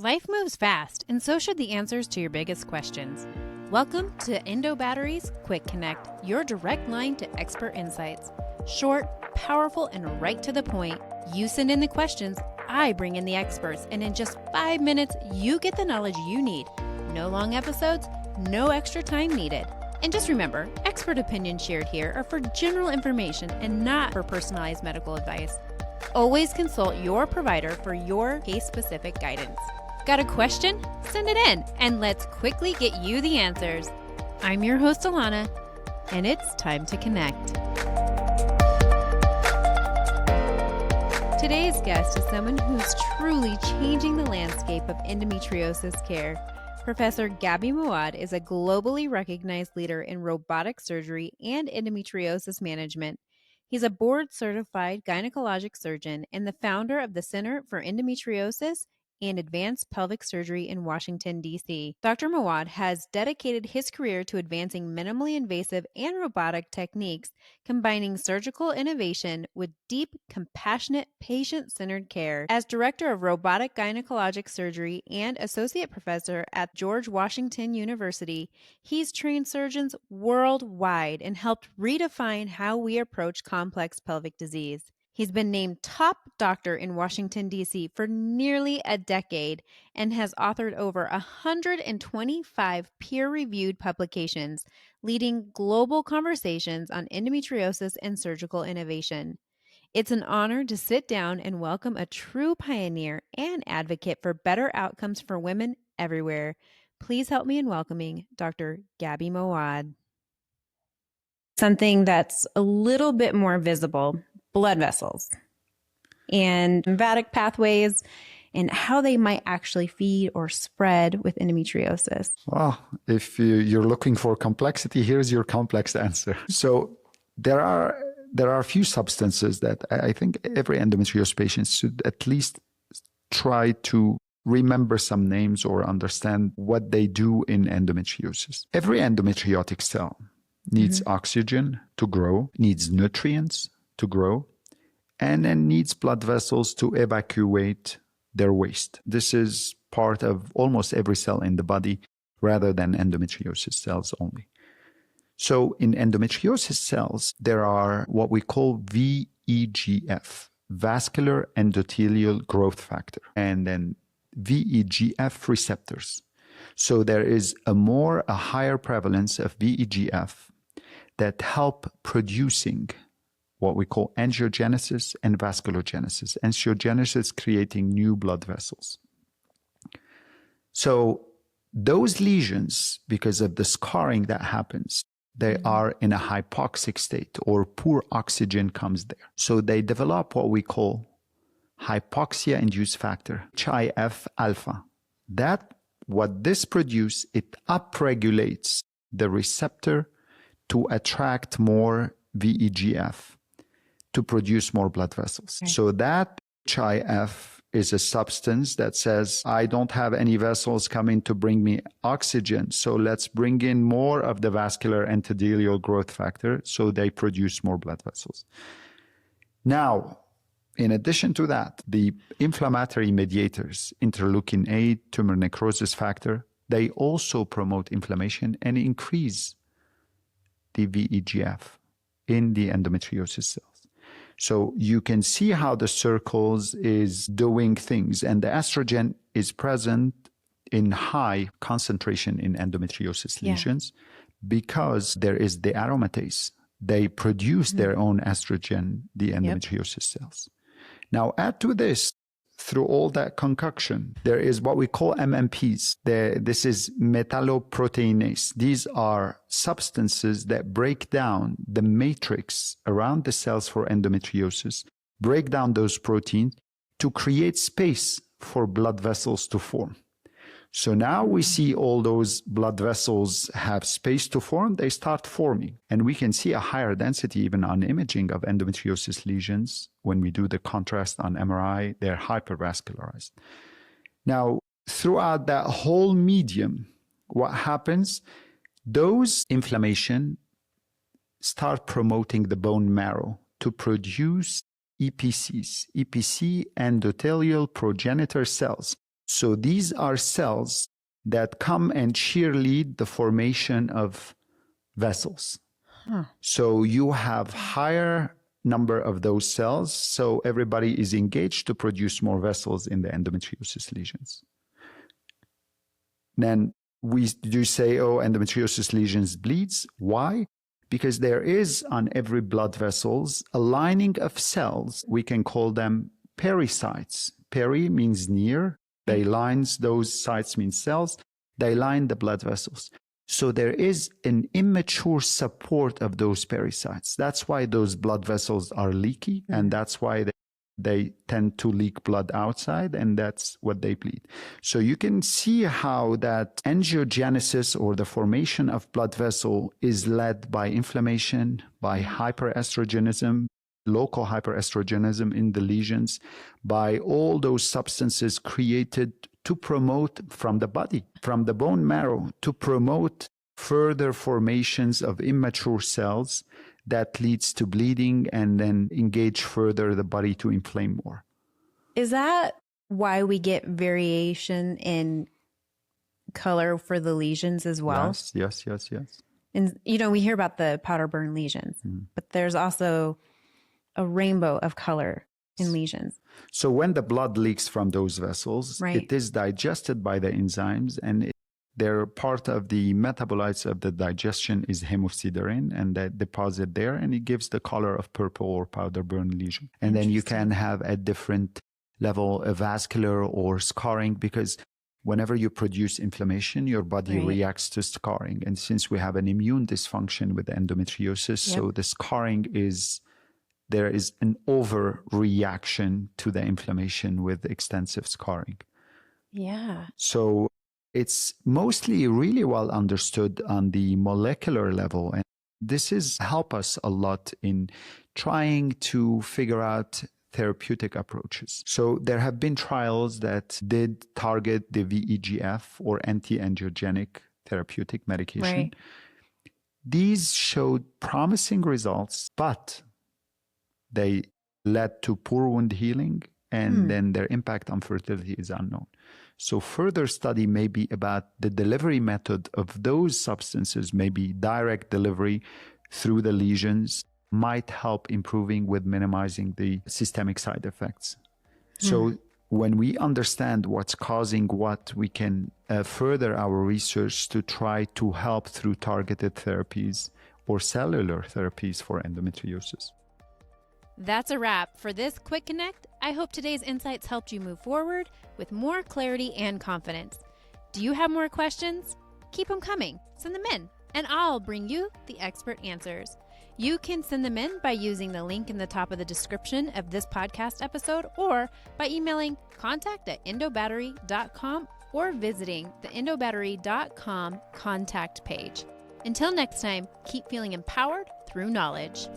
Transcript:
Life moves fast, and so should the answers to your biggest questions. Welcome to Endo Battery's Quick Connect, your direct line to expert insights. Short, powerful, and right to the point. You send in the questions, I bring in the experts, and in just 5 minutes, you get the knowledge you need. No long episodes, no extra time needed. And just remember, expert opinions shared here are for general information and not for personalized medical advice. Always consult your provider for your case-specific guidance. Got a question? Send it in, and let's quickly get you the answers. I'm your host, Alana, and it's time to connect. Today's guest is someone who's truly changing the landscape of endometriosis care. Professor Gaby Moawad is a globally recognized leader in robotic surgery and endometriosis management. He's a board-certified gynecologic surgeon and the founder of the Center for Endometriosis and Advanced Pelvic Surgery in Washington, D.C. Dr. Moawad has dedicated his career to advancing minimally invasive and robotic techniques, combining surgical innovation with deep, compassionate, patient-centered care. As director of robotic gynecologic surgery and associate professor at George Washington University, he's trained surgeons worldwide and helped redefine how we approach complex pelvic disease. He's been named top doctor in Washington, D.C. for nearly a decade and has authored over 125 peer-reviewed publications, leading global conversations on endometriosis and surgical innovation. It's an honor to sit down and welcome a true pioneer and advocate for better outcomes for women everywhere. Please help me in welcoming Dr. Gaby Moawad. Something that's a little bit more visible, blood vessels and lymphatic pathways and how they might actually feed or spread with endometriosis. Well, if you're looking for complexity, here's your complex answer. So there are a few substances that I think every endometriosis patient should at least try to remember some names or understand what they do in endometriosis. Every endometriotic cell needs oxygen to grow, needs nutrients to grow, and then needs blood vessels to evacuate their waste. This is part of almost every cell in the body rather than endometriosis cells only. So in endometriosis cells, there are what we call VEGF, vascular endothelial growth factor, and then VEGF receptors. So there is a higher prevalence of VEGF that help producing what we call angiogenesis and vasculogenesis. Angiogenesis creating new blood vessels. So those lesions, because of the scarring that happens, they are in a hypoxic state or poor oxygen comes there. So they develop what we call hypoxia-induced factor, HIF-α. What this produces, it upregulates the receptor to attract more VEGF, to produce more blood vessels. Okay. So that HIF is a substance that says, I don't have any vessels coming to bring me oxygen, so let's bring in more of the vascular endothelial growth factor so they produce more blood vessels. Now, in addition to that, the inflammatory mediators, interleukin-8, tumor necrosis factor, they also promote inflammation and increase the VEGF in the endometriosis cells. So you can see how the circles is doing things, and the estrogen is present in high concentration in endometriosis lesions because there is the aromatase. They produce their own estrogen, the endometriosis cells. Now add to this, through all that concoction, there is what we call MMPs. This is metalloproteinase. These are substances that break down the matrix around the cells for endometriosis, break down those proteins to create space for blood vessels to form. So now we see all those blood vessels have space to form, they start forming. And we can see a higher density even on imaging of endometriosis lesions. When we do the contrast on MRI, they're hypervascularized. Now, throughout that whole medium, what happens? Those inflammation start promoting the bone marrow to produce EPCs, EPC endothelial progenitor cells. So these are cells that come and cheerlead the formation of vessels. So you have higher number of those cells, so everybody is engaged to produce more vessels in the endometriosis lesions. Then we do say, oh, endometriosis lesions bleeds. Why? Because there is on every blood vessels a lining of cells. We can call them pericytes. Peri means near. They lines, those sites mean cells. They line the blood vessels. So there is an immature support of those pericytes. That's why those blood vessels are leaky, and that's why they tend to leak blood outside, and that's what they bleed. So you can see how that angiogenesis, or the formation of blood vessel, is led by inflammation, by hyperestrogenism, local hyperestrogenism in the lesions, by all those substances created to promote from the body, from the bone marrow, to promote further formations of immature cells that leads to bleeding and then engage further the body to inflame more. Is that why we get variation in color for the lesions as well? Yes. And, we hear about the powder burn lesions, but there's also a rainbow of color in lesions. So when the blood leaks from those vessels, Right. it is digested by the enzymes, and they're part of the metabolites of the digestion is hemosiderin, and that deposit there, and it gives the color of purple or powder burn lesion. And then you can have a different level of vascular or scarring, because whenever you produce inflammation, your body reacts to scarring. And since we have an immune dysfunction with endometriosis, so the scarring there is an overreaction to the inflammation with extensive scarring. Yeah. So it's mostly really well understood on the molecular level. And this is help us a lot in trying to figure out therapeutic approaches. So there have been trials that did target the VEGF, or anti-angiogenic therapeutic medication. Right. These showed promising results, but they led to poor wound healing, and then their impact on fertility is unknown. So further study may be about the delivery method of those substances, maybe direct delivery through the lesions, might help improving with minimizing the systemic side effects. So when we understand what's causing what, we can further our research to try to help through targeted therapies or cellular therapies for endometriosis. That's a wrap for this Quick Connect. I hope today's insights helped you move forward with more clarity and confidence. Do you have more questions? Keep them coming. Send them in, and I'll bring you the expert answers. You can send them in by using the link in the top of the description of this podcast episode, or by emailing contact@endobattery.com, or visiting the endobattery.com contact page. Until next time, keep feeling empowered through knowledge.